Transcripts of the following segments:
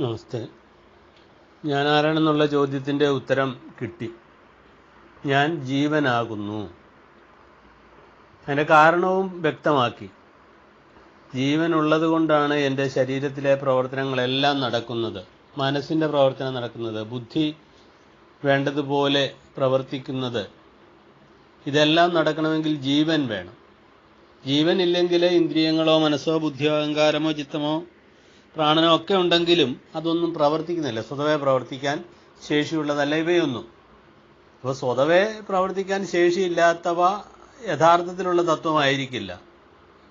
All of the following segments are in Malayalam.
നമസ്തേ. ഞാൻ ആരാണെന്നുള്ള ചോദ്യത്തിൻ്റെ ഉത്തരം കിട്ടി. ഞാൻ ജീവനാകുന്നു. അതിൻ്റെ കാരണവും വ്യക്തമാക്കി. ജീവനുള്ളത് കൊണ്ടാണ് എൻ്റെ ശരീരത്തിലെ പ്രവർത്തനങ്ങളെല്ലാം നടക്കുന്നത്, മനസ്സിൻ്റെ പ്രവർത്തനം നടക്കുന്നത്, ബുദ്ധി വേണ്ടതുപോലെ പ്രവർത്തിക്കുന്നത്. ഇതെല്ലാം നടക്കണമെങ്കിൽ ജീവൻ വേണം. ജീവൻ ഇല്ലെങ്കിൽ ഇന്ദ്രിയങ്ങളോ മനസ്സോ ബുദ്ധിയോ അഹങ്കാരമോ ചിത്തമോ പ്രാണനോ ഒക്കെ ഉണ്ടെങ്കിലും അതൊന്നും പ്രവർത്തിക്കുന്നില്ല. സ്വതവേ പ്രവർത്തിക്കാൻ ശേഷിയുള്ളതല്ല ഇവയൊന്നും. അപ്പോൾ സ്വതവേ പ്രവർത്തിക്കാൻ ശേഷിയില്ലാത്തവ യഥാർത്ഥത്തിലുള്ള തത്വമായിരിക്കില്ല.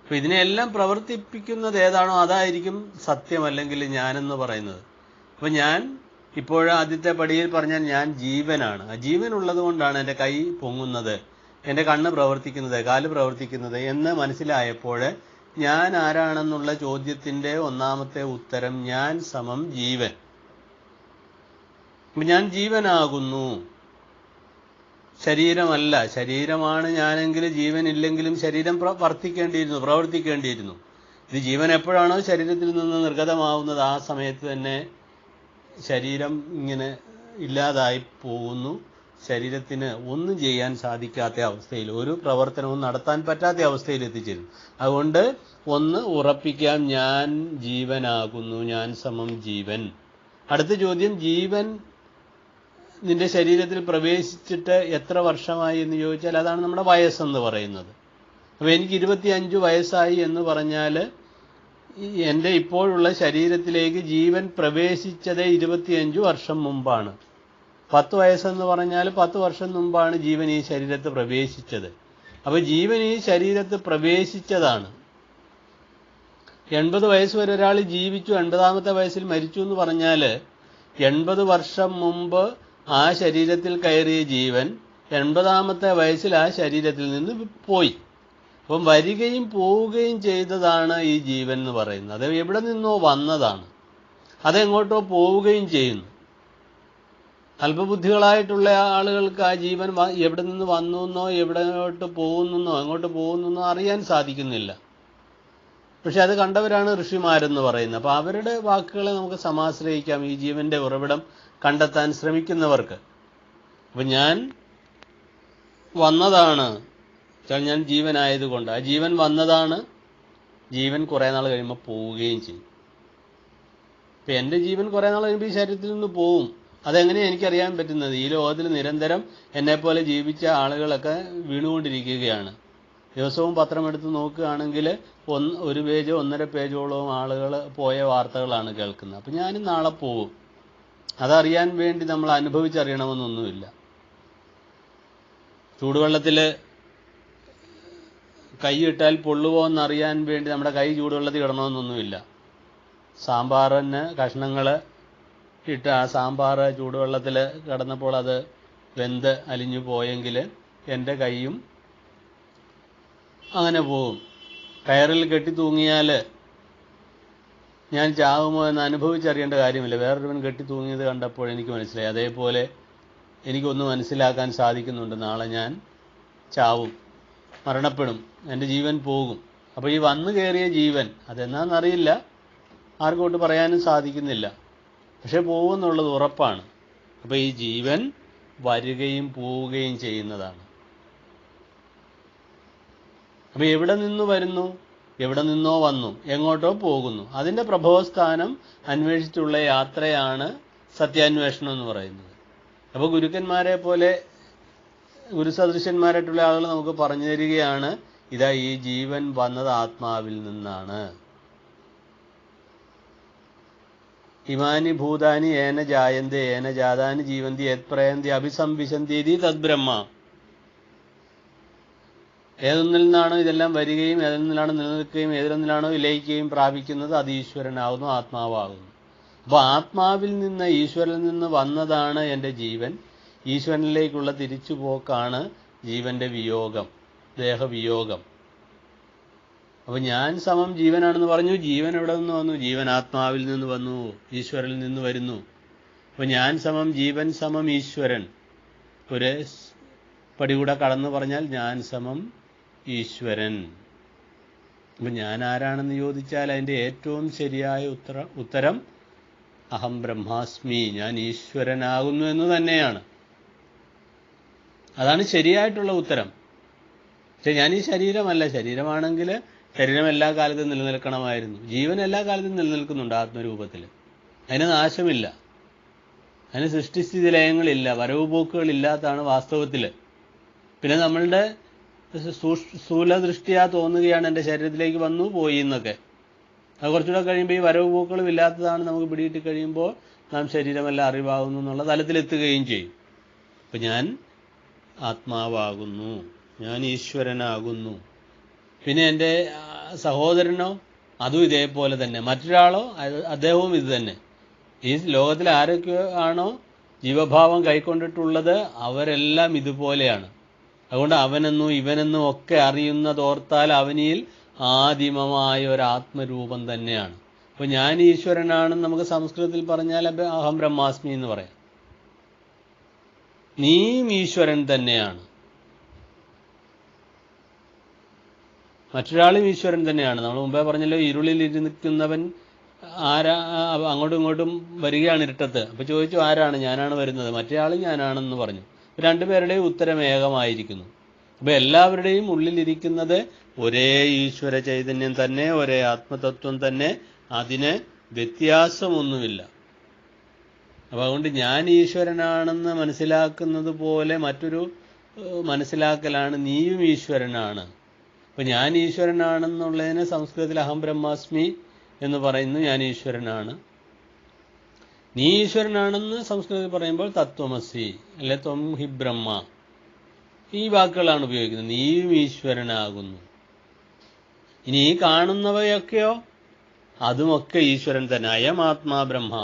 അപ്പോൾ ഇതിനെല്ലാം പ്രവർത്തിപ്പിക്കുന്നത് ഏതാണോ അതായിരിക്കും സത്യം, അല്ലെങ്കിൽ ഞാനെന്ന് പറയുന്നത്. അപ്പോൾ ഞാൻ ആദ്യത്തെ പടിയിൽ പറഞ്ഞാൽ ഞാൻ ജീവനാണ്. ആ ജീവനുള്ളത് കൊണ്ടാണ് എൻ്റെ കൈ പൊങ്ങുന്നത്, എൻ്റെ കണ്ണ് പ്രവർത്തിക്കുന്നത്, കാല് പ്രവർത്തിക്കുന്നത് എന്ന് മനസ്സിലായപ്പോൾ ഞാൻ ആരാണെന്നുള്ള ചോദ്യത്തിൻ്റെ ഒന്നാമത്തെ ഉത്തരം ഞാൻ സമം ജീവൻ. ഞാൻ ജീവനാകുന്നു, ശരീരമല്ല. ശരീരമാണ് ഞാനെങ്കിൽ ജീവൻ ഇല്ലെങ്കിലും ശരീരം പ്രവർത്തിക്കേണ്ടിയിരുന്നു. ഇത് ജീവൻ എപ്പോഴാണോ ശരീരത്തിൽ നിന്ന് നിർഗതമാവുന്നത് ആ സമയത്ത് തന്നെ ശരീരം ഇങ്ങനെ ഇല്ലാതായി പോകുന്നു. ശരീരത്തിന് ഒന്നും ചെയ്യാൻ സാധിക്കാത്ത അവസ്ഥയിൽ, ഒരു പ്രവർത്തനവും നടത്താൻ പറ്റാത്ത അവസ്ഥയിൽ എത്തിച്ചേരുന്നു. അതുകൊണ്ട് ഒന്ന് ഉറപ്പിക്കാം, ഞാൻ ജീവനാകുന്നു, ഞാൻ സമം ജീവൻ. അടുത്ത ചോദ്യം, ജീവൻ നിന്റെ ശരീരത്തിൽ പ്രവേശിച്ചിട്ട് എത്ര വർഷമായി എന്ന് ചോദിച്ചാൽ അതാണ് നമ്മുടെ വയസ്സെന്ന് പറയുന്നത്. അപ്പോൾ എനിക്ക് 25 വയസ്സായി എന്ന് പറഞ്ഞാൽ എൻ്റെ ഇപ്പോഴുള്ള ശരീരത്തിലേക്ക് ജീവൻ പ്രവേശിച്ചത് 25 വർഷം മുമ്പാണ്. 10 വയസ്സെന്ന് പറഞ്ഞാൽ 10 വർഷം മുമ്പാണ് ജീവൻ ഈ ശരീരത്ത് പ്രവേശിച്ചത്. അപ്പോൾ ജീവൻ ഈ ശരീരത്ത് പ്രവേശിച്ചതാണ്. 80 വയസ്സ് വരെ ഒരാൾ ജീവിച്ചു, 80ാമത്തെ വയസ്സിൽ മരിച്ചു എന്ന് പറഞ്ഞാൽ 80 വർഷം മുമ്പ് ആ ശരീരത്തിൽ കയറിയ ജീവൻ 80ാമത്തെ വയസ്സിൽ ആ ശരീരത്തിൽ നിന്ന് പോയി. അപ്പം വരികയും പോവുകയും ചെയ്തതാണ് ഈ ജീവൻ എന്ന് പറയുന്നത്. അത് എവിടെ നിന്നോ വന്നതാണ്, അതെങ്ങോട്ടോ പോവുകയും ചെയ്യുന്നു. അല്പബുദ്ധികളായിട്ടുള്ള ആളുകൾക്ക് ആ ജീവൻ എവിടെ നിന്ന് വന്നു എന്നോ എവിടോട്ട് പോകുന്നെന്നോ എങ്ങോട്ട് പോകുന്നെന്നോ അറിയാൻ സാധിക്കുന്നില്ല. പക്ഷെ അത് കണ്ടവരാണ് ഋഷിമാരെന്ന് പറയുന്നത്. അപ്പോൾ അവരുടെ വാക്കുകളെ നമുക്ക് സമാശ്രയിക്കാം ഈ ജീവന്റെ ഉറവിടം കണ്ടെത്താൻ ശ്രമിക്കുന്നവർക്ക്. അപ്പം ഞാൻ വന്നതാണ്, ഞാൻ ജീവനായതുകൊണ്ട് ആ ജീവൻ വന്നതാണ്. ജീവൻ കുറേ നാൾ കഴിയുമ്പോൾ പോവുകയും ചെയ്യും. ഇപ്പം എൻ്റെ ജീവൻ കുറേ നാൾ കഴിയുമ്പോൾ ഈ ശരീരത്തിൽ നിന്ന് പോവും. അതെങ്ങനെയാണ് എനിക്കറിയാൻ പറ്റുന്നത്? ഈ ലോകത്തിൽ നിരന്തരം എന്നെപ്പോലെ ജീവിച്ച ആളുകളൊക്കെ വീണുകൊണ്ടിരിക്കുകയാണ്. ദിവസവും പത്രമെടുത്ത് നോക്കുകയാണെങ്കിൽ 1 പേജോ 1.5 പേജോളവും ആളുകൾ പോയ വാർത്തകളാണ് കേൾക്കുന്നത്. അപ്പം ഞാനും നാളെ പോവും. അതറിയാൻ വേണ്ടി നമ്മൾ അനുഭവിച്ചറിയണമെന്നൊന്നുമില്ല. ചൂടുവെള്ളത്തിൽ കൈ ഇട്ടാൽ പൊള്ളുവോ എന്നറിയാൻ വേണ്ടി നമ്മുടെ കൈ ചൂടുവെള്ളത്തിൽ ഇടണമെന്നൊന്നുമില്ല. സാമ്പാറിന് കഷ്ണങ്ങൾ ഇട്ട് ആ സാമ്പാർ ചൂടുവെള്ളത്തിൽ കിടന്നപ്പോൾ അത് വെന്ത് അലിഞ്ഞു പോയെങ്കിൽ എൻ്റെ കൈയും അങ്ങനെ പോവും. കയറിൽ കെട്ടി തൂങ്ങിയാൽ ഞാൻ ചാവുമോ എന്ന് അനുഭവിച്ചറിയേണ്ട കാര്യമില്ല. വേറൊരുവൻ കെട്ടി തൂങ്ങിയത് കണ്ടപ്പോൾ എനിക്ക് മനസ്സിലായി. അതേപോലെ എനിക്കൊന്ന് മനസ്സിലാക്കാൻ സാധിക്കുന്നുണ്ട്, നാളെ ഞാൻ ചാവും, മരണപ്പെടും, എൻ്റെ ജീവൻ പോകും. അപ്പോൾ ഈ വന്നു കയറിയ ജീവൻ അതെന്നാന്നറിയില്ല, ആർക്കോട്ട് പറയാനും സാധിക്കുന്നില്ല, പക്ഷെ പോകുമെന്നുള്ളത് ഉറപ്പാണ്. അപ്പോൾ ഈ ജീവൻ വരികയും പോവുകയും ചെയ്യുന്നതാണ്. അപ്പോൾ എവിടെ നിന്ന് വരുന്നു, എവിടെ നിന്നോ വന്നു, എങ്ങോട്ടോ പോകുന്നു. അതിൻ്റെ പ്രഭവസ്ഥാനം അന്വേഷിച്ചുള്ള യാത്രയാണ് സത്യാന്വേഷണം എന്ന് പറയുന്നത്. അപ്പോൾ ഗുരുക്കന്മാരെ പോലെ ഗുരുസദൃശന്മാരായിട്ടുള്ള ആളുകൾ നമുക്ക് പറഞ്ഞു തരികയാണ്, ഇതാ ഈ ജീവൻ വന്നത് ആത്മാവിൽ നിന്നാണ്. ഇമാനി ഭൂതാനി ഏന ജായന്തി ഏന ജാതാനി ജീവന്തി യത് പ്രയന്തി അഭിസംവിശന്തി തദ്ബ്രഹ്മ. ഏതൊന്നിൽ നിന്നാണോ ഇതെല്ലാം വരികയും ഏതൊന്നിലാണോ നിലനിൽക്കുകയും ഏതൊന്നിലാണോ വിലയിക്കുകയും പ്രാപിക്കുന്നത് അത് ഈശ്വരനാകുന്നു, ആത്മാവാകുന്നു. അപ്പോൾ ആത്മാവിൽ നിന്ന്, ഈശ്വരനിൽ നിന്ന് വന്നതാണ് എൻ്റെ ജീവൻ. ഈശ്വരനിലേക്കുള്ള തിരിച്ചുപോക്കാണ് ജീവന്റെ വിയോഗം, ദേഹവിയോഗം. അപ്പോൾ ഞാൻ സമം ജീവനാണെന്ന് പറഞ്ഞു. ജീവൻ എവിടെ നിന്ന് വന്നു? ജീവൻ ആത്മാവിൽ നിന്ന് വന്നു, ഈശ്വരനിൽ നിന്ന് വരുന്നു. അപ്പോൾ ഞാൻ സമം ജീവൻ സമം ഈശ്വരൻ. ഒരു പടി കൂടെ കടന്നു പറഞ്ഞാൽ ഞാൻ സമം ഈശ്വരൻ. അപ്പം ഞാൻ ആരാണെന്ന് ചോദിച്ചാൽ അതിൻ്റെ ഏറ്റവും ശരിയായ ഉത്തരം അഹം ബ്രഹ്മാസ്മി, ഞാൻ ഈശ്വരനാകുന്നു എന്ന് തന്നെയാണ്. അതാണ് ശരിയായിട്ടുള്ള ഉത്തരം. പക്ഷെ ഞാൻ ഈ ശരീരമല്ല. ശരീരമാണെങ്കിൽ ശരീരം എല്ലാ കാലത്തും നിലനിൽക്കണമായിരുന്നു. ജീവൻ എല്ലാ കാലത്തും നിലനിൽക്കുന്നുണ്ട് ആത്മരൂപത്തിൽ. അതിന് നാശമില്ല, അതിന് സൃഷ്ടിസ്ഥിതി ലയങ്ങളില്ല, വരവ് പോക്കുകളില്ലാത്തതാണ് വാസ്തവത്തിൽ. പിന്നെ നമ്മളുടെ സ്ഥൂലദൃഷ്ടിയാ തോന്നുകയാണ് എൻ്റെ ശരീരത്തിലേക്ക് വന്നു പോയി എന്നൊക്കെ. അത് കുറച്ചുകൂടെ കഴിയുമ്പോൾ ഈ വരവ് പോക്കുകളും ഇല്ലാത്തതാണ് നമുക്ക് പിടികിട്ടി കഴിയുമ്പോൾ നാം ശരീരമെല്ലാം അറിവാകുന്നു എന്നുള്ള തലത്തിലെത്തുകയും ചെയ്യും. അപ്പം ഞാൻ ആത്മാവാകുന്നു, ഞാൻ ഈശ്വരനാകുന്നു. പിന്നെ എൻ്റെ സഹോദരനോ അതും ഇതേപോലെ തന്നെ, മറ്റൊരാളോ അദ്ദേഹവും ഇത് തന്നെ. ഈ ലോകത്തിൽ ആരൊക്കെ ആണോ ജീവഭാവം കൈക്കൊണ്ടിട്ടുള്ളത് അവരെല്ലാം ഇതുപോലെയാണ്. അതുകൊണ്ട് അവനെന്നും ഇവനെന്നും ഒക്കെ അറിയുന്നതോർത്താൽ അവനിൽ ആദിമമായ ഒരാത്മരൂപം തന്നെയാണ്. അപ്പോൾ ഞാൻ ഈശ്വരനാണെന്ന് നമുക്ക് സംസ്കൃതത്തിൽ പറഞ്ഞാൽ അഹം ബ്രഹ്മാസ്മി എന്ന് പറയാം. നീയും ഈശ്വരൻ തന്നെയാണ്, മറ്റൊരാളും ഈശ്വരൻ തന്നെയാണ്. നമ്മൾ മുമ്പേ പറഞ്ഞല്ലോ, ഇരുളിൽ ഇരിക്കുന്നവൻ അങ്ങോട്ടും ഇങ്ങോട്ടും വരികയാണ് ഇരുട്ടത്ത്. അപ്പോൾ ചോദിച്ചു ആരാണ്? ഞാനാണ് വരുന്നത്. മറ്റേ ആൾ ഞാനാണെന്ന് പറഞ്ഞു. രണ്ടുപേരുടെയും ഉത്തരം ഏകമായിരിക്കുന്നു. അപ്പോൾ എല്ലാവരുടെയും ഉള്ളിലിരിക്കുന്നത് ഒരേ ഈശ്വര ചൈതന്യം തന്നെ, ഒരേ ആത്മതത്വം തന്നെ, അതിന് വ്യത്യാസമൊന്നുമില്ല. അപ്പോൾ അതുകൊണ്ട് ഞാൻ ഈശ്വരനാണെന്ന് മനസ്സിലാക്കുന്നത് പോലെ മറ്റൊരു മനസ്സിലാക്കലാണ് നീയും ഈശ്വരനാണ്. അപ്പോൾ ഞാൻ ഈശ്വരനാണെന്നുള്ളതിന് സംസ്കൃതത്തിൽ അഹം ബ്രഹ്മാസ്മി എന്ന് പറയുന്നു, ഞാൻ ഈശ്വരനാണ്. നീ ഈശ്വരനാണെന്ന് സംസ്കൃതത്തിൽ പറയുമ്പോൾ തത്വമസി, അല്ലെ ത്വം ഹി ബ്രഹ്മ, ഈ വാക്കുകളാണ് ഉപയോഗിക്കുന്നത്. നീയും ഈശ്വരനാകുന്നു. ഇനി ഈ കാണുന്നവയൊക്കെയോ അതുമൊക്കെ ഈശ്വരൻ തന്നെ. അയം ആത്മാ ബ്രഹ്മ.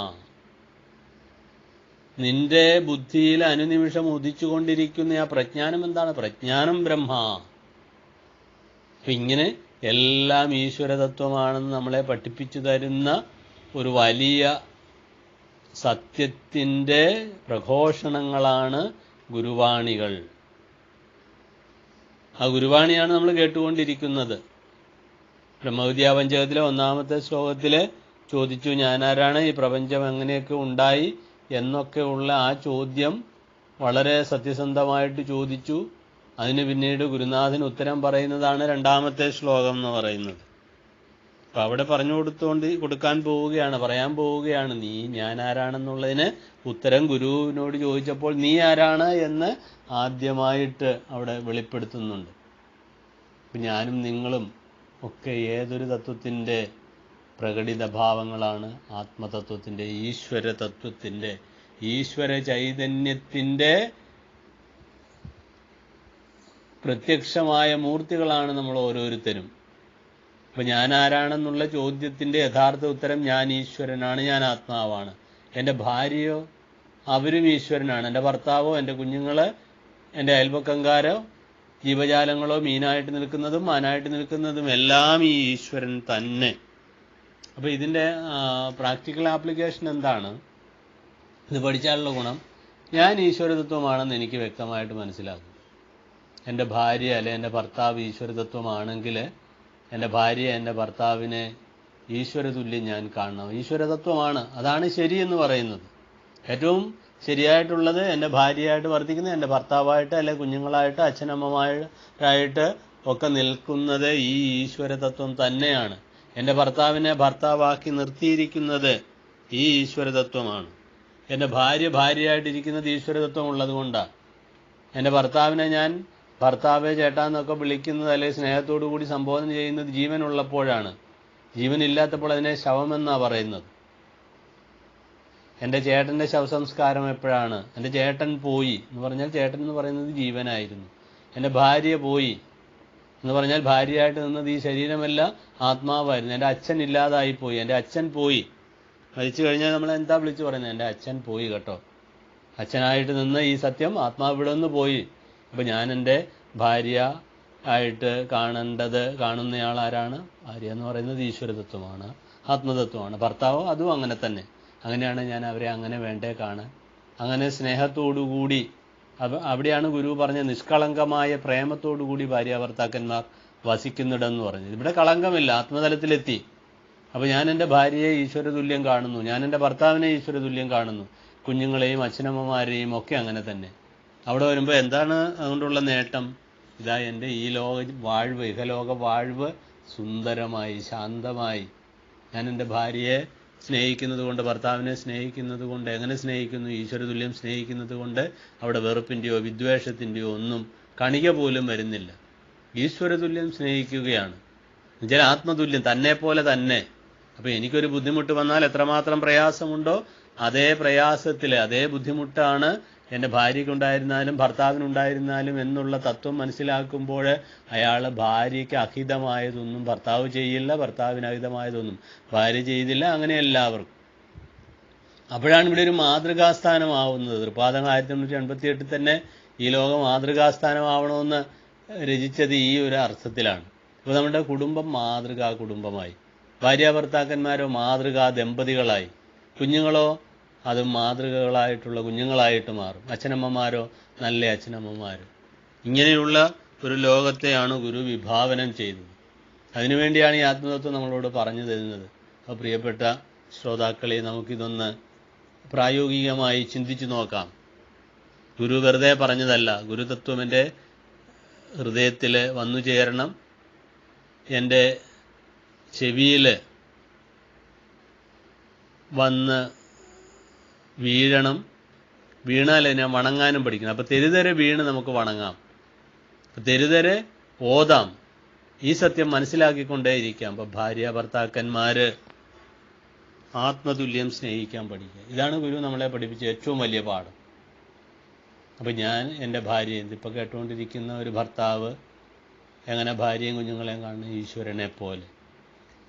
നിന്റെ ബുദ്ധിയിൽ അനുനിമിഷം ഉദിച്ചുകൊണ്ടിരിക്കുന്ന ആ പ്രജ്ഞാനം എന്താണ്? പ്രജ്ഞാനം ബ്രഹ്മ. ഇങ്ങനെ എല്ലാം ഈശ്വരതത്വമാണെന്ന് നമ്മളെ പഠിപ്പിച്ചു തരുന്ന ഒരു വലിയ സത്യത്തിൻ്റെ പ്രഘോഷണങ്ങളാണ് ഗുരുവാണികൾ. ആ ഗുരുവാണിയാണ് നമ്മൾ കേട്ടുകൊണ്ടിരിക്കുന്നത്. ബ്രഹ്മവിദ്യാ പഞ്ചകത്തിലെ 1-ാമത്തെ ശ്ലോകത്തിൽ ചോദിച്ചു, ഞാനാരാണ്, ഈ പ്രപഞ്ചം എങ്ങനെയൊക്കെ ഉണ്ടായി എന്നൊക്കെ ഉള്ള ആ ചോദ്യം വളരെ സത്യസന്ധമായിട്ട് ചോദിച്ചു. അതിന് പിന്നീട് ഗുരുനാഥൻ ഉത്തരം പറയുന്നതാണ് 2-ാമത്തെ ശ്ലോകം എന്ന് പറയുന്നത്. അപ്പം അവിടെ കൊടുക്കാൻ പോവുകയാണ്, പറയാൻ പോവുകയാണ്, നീ ഞാൻ ആരാണെന്നുള്ളതിന് ഉത്തരം ഗുരുവിനോട് ചോദിച്ചപ്പോൾ നീ ആരാണ് എന്ന് ആദ്യമായിട്ട് അവിടെ വെളിപ്പെടുത്തുന്നുണ്ട്. അപ്പം ഞാനും നിങ്ങളും ഒക്കെ ഏതൊരു തത്വത്തിൻ്റെ പ്രകടിത ഭാവങ്ങളാണ്? ആത്മതത്വത്തിൻ്റെ, ഈശ്വര തത്വത്തിൻ്റെ, ഈശ്വര ചൈതന്യത്തിൻ്റെ പ്രത്യക്ഷമായ മൂർത്തികളാണ് നമ്മൾ ഓരോരുത്തരും. അപ്പം ഞാൻ ആരാണെന്നുള്ള ചോദ്യത്തിൻ്റെ യഥാർത്ഥ ഉത്തരം ഞാൻ ഈശ്വരനാണ്, ഞാൻ ആത്മാവാണ്. എൻ്റെ ഭാര്യയോ അവരും ഈശ്വരനാണ്. എൻ്റെ ഭർത്താവോ എൻ്റെ കുഞ്ഞുങ്ങൾ, എൻ്റെ അയൽപക്കംകാരോ ജീവജാലങ്ങളോ മീനായിട്ട് നിൽക്കുന്നതും മാനായിട്ട് നിൽക്കുന്നതും എല്ലാം ഈ ഈശ്വരൻ തന്നെ. അപ്പോൾ ഇതിൻ്റെ പ്രാക്ടിക്കൽ ആപ്ലിക്കേഷൻ എന്താണ്? ഇത് പഠിച്ചാലുള്ള ഗുണം, ഞാൻ ഈശ്വരതത്വമാണെന്ന് എനിക്ക് വ്യക്തമായിട്ട് മനസ്സിലാകും. എൻ്റെ ഭാര്യ അല്ലെ എൻ്റെ ഭർത്താവ് ഈശ്വരതത്വമാണെങ്കിൽ എൻ്റെ ഭാര്യ എൻ്റെ ഭർത്താവിനെ ഈശ്വരതുല്യം ഞാൻ കാണണം. ഈശ്വരതത്വമാണ്, അതാണ് ശരിയെന്ന് പറയുന്നത്. ഏറ്റവും ശരിയായിട്ടുള്ളത് എൻ്റെ ഭാര്യയായിട്ട് വർത്തിക്കുന്നത്, എൻ്റെ ഭർത്താവായിട്ട് അല്ലെ കുഞ്ഞുങ്ങളായിട്ട് അച്ഛനമ്മമാരായിട്ട് ഒക്കെ നിൽക്കുന്നത് ഈ ഈശ്വരതത്വം തന്നെയാണ്. എൻ്റെ ഭർത്താവിനെ ഭർത്താവാക്കി നിർത്തിയിരിക്കുന്നത് ഈ ഈശ്വരതത്വമാണ്. എൻ്റെ ഭാര്യയായിട്ടിരിക്കുന്നത് ഈശ്വരതത്വം ഉള്ളത് കൊണ്ടാണ്. എൻ്റെ ഭർത്താവിനെ ഞാൻ ഭർത്താവെ ചേട്ടാന്നൊക്കെ വിളിക്കുന്നത് അല്ലെങ്കിൽ സ്നേഹത്തോടു കൂടി സംബോധന ചെയ്യുന്നത് ജീവനുള്ളപ്പോഴാണ്. ജീവനില്ലാത്തപ്പോൾ അതിനെ ശവമെന്നാണ് പറയുന്നത്. എൻ്റെ ചേട്ടൻ്റെ ശവസംസ്കാരം എപ്പോഴാണ്? എൻ്റെ ചേട്ടൻ പോയി എന്ന് പറഞ്ഞാൽ ചേട്ടൻ എന്ന് പറയുന്നത് ജീവനായിരുന്നു. എൻ്റെ ഭാര്യ പോയി എന്ന് പറഞ്ഞാൽ ഭാര്യയായിട്ട് നിന്നത് ഈ ശരീരമല്ല, ആത്മാവായിരുന്നു. എൻ്റെ അച്ഛൻ ഇല്ലാതായിപ്പോയി, എൻ്റെ അച്ഛൻ പോയി. മരിച്ചു കഴിഞ്ഞാൽ നമ്മൾ എന്താ വിളിച്ചു പറയുന്നത്? എൻ്റെ അച്ഛൻ പോയി കേട്ടോ. അച്ഛനായിട്ട് നിന്ന് ഈ സത്യം ആത്മാവ് ഇവിടെ നിന്ന് പോയി. അപ്പോൾ ഞാൻ എൻ്റെ ഭാര്യ ആയിട്ട് കാണുന്നയാൾ ആരാണ്? ഭാര്യ എന്ന് പറയുന്നത് ഈശ്വരതത്വമാണ്, ആത്മതത്വമാണ്. ഭർത്താവ് അതും അങ്ങനെ തന്നെ. അങ്ങനെയാണ് ഞാൻ അവരെ അങ്ങനെ വേണ്ടേ കാണാൻ. അങ്ങനെ സ്നേഹത്തോടുകൂടി, അവിടെയാണ് ഗുരു പറഞ്ഞ നിഷ്കളങ്കമായ പ്രേമത്തോടുകൂടി ഭാര്യ ഭർത്താക്കന്മാർ വസിക്കുന്നിടമെന്ന് പറഞ്ഞത്. ഇവിടെ കളങ്കമില്ല, ആത്മതലത്തിലെത്തി. അപ്പോൾ ഞാൻ എൻ്റെ ഭാര്യയെ ഈശ്വരതുല്യം കാണുന്നു, ഞാൻ എൻ്റെ ഭർത്താവിനെ ഈശ്വരതുല്യം കാണുന്നു, കുഞ്ഞുങ്ങളെയും അച്ഛനമ്മമാരെയും ഒക്കെ അങ്ങനെ തന്നെ. അവിടെ വരുമ്പോൾ എന്താണ് അതുകൊണ്ടുള്ള നേട്ടം? ഇതാ എൻ്റെ ഈ ലോക വാഴ്വ്, ഇഹലോക വാഴ്വ് സുന്ദരമായി ശാന്തമായി. ഞാൻ എൻ്റെ ഭാര്യയെ സ്നേഹിക്കുന്നത് കൊണ്ട്, ഭർത്താവിനെ സ്നേഹിക്കുന്നത് കൊണ്ട്, എങ്ങനെ സ്നേഹിക്കുന്നു? ഈശ്വരതുല്യം സ്നേഹിക്കുന്നത് കൊണ്ട് അവിടെ വെറുപ്പിൻ്റെയോ വിദ്വേഷത്തിൻ്റെയോ ഒന്നും കണിക പോലും വരുന്നില്ല. ഈശ്വരതുല്യം സ്നേഹിക്കുകയാണ് എന്നുവെച്ചാൽ ആത്മതുല്യം, തന്നെ പോലെ തന്നെ. അപ്പോൾ എനിക്കൊരു ബുദ്ധിമുട്ട് വന്നാൽ എത്രമാത്രം പ്രയാസമുണ്ടോ അതേ പ്രയാസത്തിൽ അതേ ബുദ്ധിമുട്ടാണ് എൻ്റെ ഭാര്യയ്ക്കുണ്ടായിരുന്നാലും ഭർത്താവിനുണ്ടായിരുന്നാലും എന്നുള്ള തത്വം മനസ്സിലാക്കുമ്പോൾ അയാൾ ഭാര്യയ്ക്ക് അഹിതമായതൊന്നും ഭർത്താവ് ചെയ്യില്ല, ഭർത്താവിന് അഹിതമായതൊന്നും ഭാര്യ ചെയ്തില്ല, അങ്ങനെ എല്ലാവർക്കും. അപ്പോഴാണ് ഇവിടെ ഒരു മാതൃകാസ്ഥാനമാവുന്നത്. തൃപ്പാദങ്ങൾ 1888 തന്നെ ഈ ലോകം മാതൃകാസ്ഥാനമാവണമെന്ന് രചിച്ചത് ഈ ഒരു അർത്ഥത്തിലാണ്. ഇപ്പോൾ നമ്മുടെ കുടുംബം മാതൃകാ കുടുംബമായി, ഭാര്യാഭർത്താക്കന്മാരോ മാതൃകാ ദമ്പതികളായി, കുഞ്ഞുങ്ങളോ അത് മാതൃകകളായിട്ടുള്ള കുഞ്ഞുങ്ങളായിട്ട് മാറും, അച്ഛനമ്മമാരോ നല്ല അച്ഛനമ്മമാർ. ഇങ്ങനെയുള്ള ഒരു ലോകത്തെയാണ് ഗുരു വിഭാവനം ചെയ്തത്. അതിനുവേണ്ടിയാണ് ഈ ആത്മതത്വം നമ്മളോട് പറഞ്ഞു തരുന്നത്. അപ്പോൾ പ്രിയപ്പെട്ട ശ്രോതാക്കളെ, നമുക്കിതൊന്ന് പ്രായോഗികമായി ചിന്തിച്ചു നോക്കാം. ഗുരു വെറുതെ പറഞ്ഞതല്ല, ഗുരുതത്വം എൻ്റെ ഹൃദയത്തിൽ വന്നു ചേരണം, എൻ്റെ ചെവിയിൽ വന്ന് വീഴണം. വീണാൽ അതിനെ വണങ്ങാനും പഠിക്കണം. അപ്പോൾ തെരുതെരെ വീണ് നമുക്ക് വണങ്ങാം, തെരുതെരെ ഓതാം, ഈ സത്യം മനസ്സിലാക്കിക്കൊണ്ടേയിരിക്കാം. അപ്പോൾ ഭാര്യ ഭർത്താക്കന്മാർ ആത്മതുല്യം സ്നേഹിക്കാൻ പഠിക്കുക. ഇതാണ് ഗുരു നമ്മളെ പഠിപ്പിച്ച ഏറ്റവും വലിയ പാഠം. അപ്പോൾ ഞാൻ എൻ്റെ ഭാര്യയെ, ഇതിപ്പോൾ കേട്ടുകൊണ്ടിരിക്കുന്ന ഒരു ഭർത്താവ് എങ്ങനെ ഭാര്യയും കുഞ്ഞുങ്ങളെയും കാണുന്ന ഈശ്വരനെ പോലെ,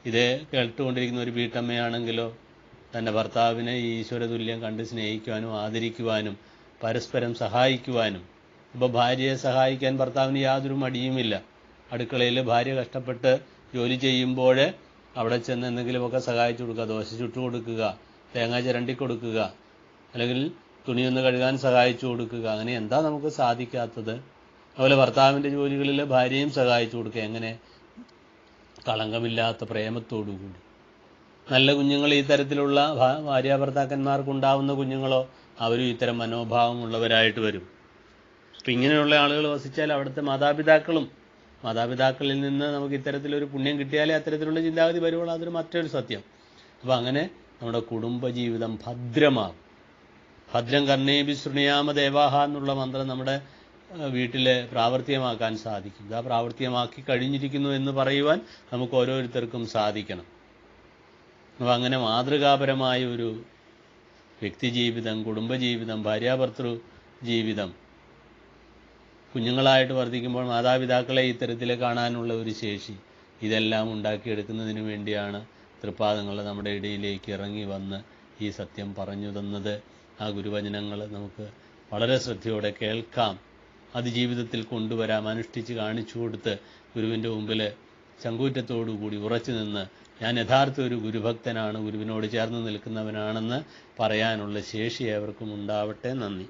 ഇത് കേട്ടുകൊണ്ടിരിക്കുന്ന ഒരു വീട്ടമ്മയാണെങ്കിലോ തൻ്റെ ഭർത്താവിനെ ഈശ്വരതുല്യം കണ്ട് സ്നേഹിക്കുവാനും ആദരിക്കുവാനും പരസ്പരം സഹായിക്കുവാനും. ഇപ്പോൾ ഭാര്യയെ സഹായിക്കാൻ ഭർത്താവിന് യാതൊരു മടിയുമില്ല. അടുക്കളയിൽ ഭാര്യ കഷ്ടപ്പെട്ട് ജോലി ചെയ്യുമ്പോൾ അവിടെ ചെന്ന് എന്തെങ്കിലുമൊക്കെ സഹായിച്ചു കൊടുക്കുക, ദോശ ചുട്ടു കൊടുക്കുക, തേങ്ങ ചിരണ്ടി കൊടുക്കുക, അല്ലെങ്കിൽ തുണിയൊന്ന് കഴുകാൻ സഹായിച്ചു കൊടുക്കുക. അങ്ങനെ എന്താ നമുക്ക് സാധിക്കാത്തത്? അതുപോലെ ഭർത്താവിൻ്റെ ജോലികളിൽ ഭാര്യയും സഹായിച്ചു കൊടുക്കുക. എങ്ങനെ? കളങ്കമില്ലാത്ത പ്രേമത്തോടുകൂടി. നല്ല കുഞ്ഞുങ്ങൾ, ഈ തരത്തിലുള്ള ഭാര്യാഭർത്താക്കന്മാർക്കുണ്ടാവുന്ന കുഞ്ഞുങ്ങളോ അവരും ഇത്തരം മനോഭാവമുള്ളവരായിട്ട് വരും. അപ്പം ഇങ്ങനെയുള്ള ആളുകൾ വസിച്ചാൽ അവിടുത്തെ മാതാപിതാക്കളിൽ നിന്ന് നമുക്ക് ഇത്തരത്തിലൊരു പുണ്യം കിട്ടിയാലേ അത്തരത്തിലുള്ള ചിന്താഗതി വരുവുള്ളൂ. അതൊരു മറ്റൊരു സത്യം. അപ്പോൾ അങ്ങനെ നമ്മുടെ കുടുംബജീവിതം ഭദ്രമാകും. ഭദ്രം കർണേഭി ശൃണുയാമ ദേവാഹ എന്നുള്ള മന്ത്രം നമ്മുടെ വീട്ടിൽ പ്രാവർത്തികമാക്കാൻ സാധിക്കും. ഇതാ പ്രാവർത്തികമാക്കി കഴിഞ്ഞിരിക്കുന്നു എന്ന് പറയുവാൻ നമുക്ക് ഓരോരുത്തർക്കും സാധിക്കണം. അപ്പോൾ അങ്ങനെ മാതൃകാപരമായ ഒരു വ്യക്തിജീവിതം, കുടുംബജീവിതം, ഭാര്യാഭർത്തൃ ജീവിതം, കുഞ്ഞുങ്ങളായിട്ട് വർദ്ധിക്കുമ്പോൾ മാതാപിതാക്കളെ ഇത്തരത്തിൽ കാണാനുള്ള ഒരു ശേഷി, ഇതെല്ലാം ഉണ്ടാക്കിയെടുക്കുന്നതിന് വേണ്ടിയാണ് തൃപ്പാദങ്ങൾ നമ്മുടെ ഇടയിലേക്ക് ഇറങ്ങി വന്ന് ഈ സത്യം പറഞ്ഞു തന്നത്. ആ ഗുരുവചനങ്ങൾ നമുക്ക് വളരെ ശ്രദ്ധയോടെ കേൾക്കാം, അത് ജീവിതത്തിൽ കൊണ്ടുവരാം, അനുഷ്ഠിച്ച് കാണിച്ചു കൊടുത്ത് ഗുരുവിൻ്റെ മുമ്പിൽ ചങ്കൂറ്റത്തോടുകൂടി ഉറച്ചു നിന്ന് ഞാൻ യഥാർത്ഥ ഒരു ഗുരുഭക്തനാണ്, ഗുരുവിനോട് ചേർന്ന് നിൽക്കുന്നവനാണെന്ന് പറയാനുള്ള ശേഷി ഏവർക്കും ഉണ്ടാവട്ടെ. നന്ദി.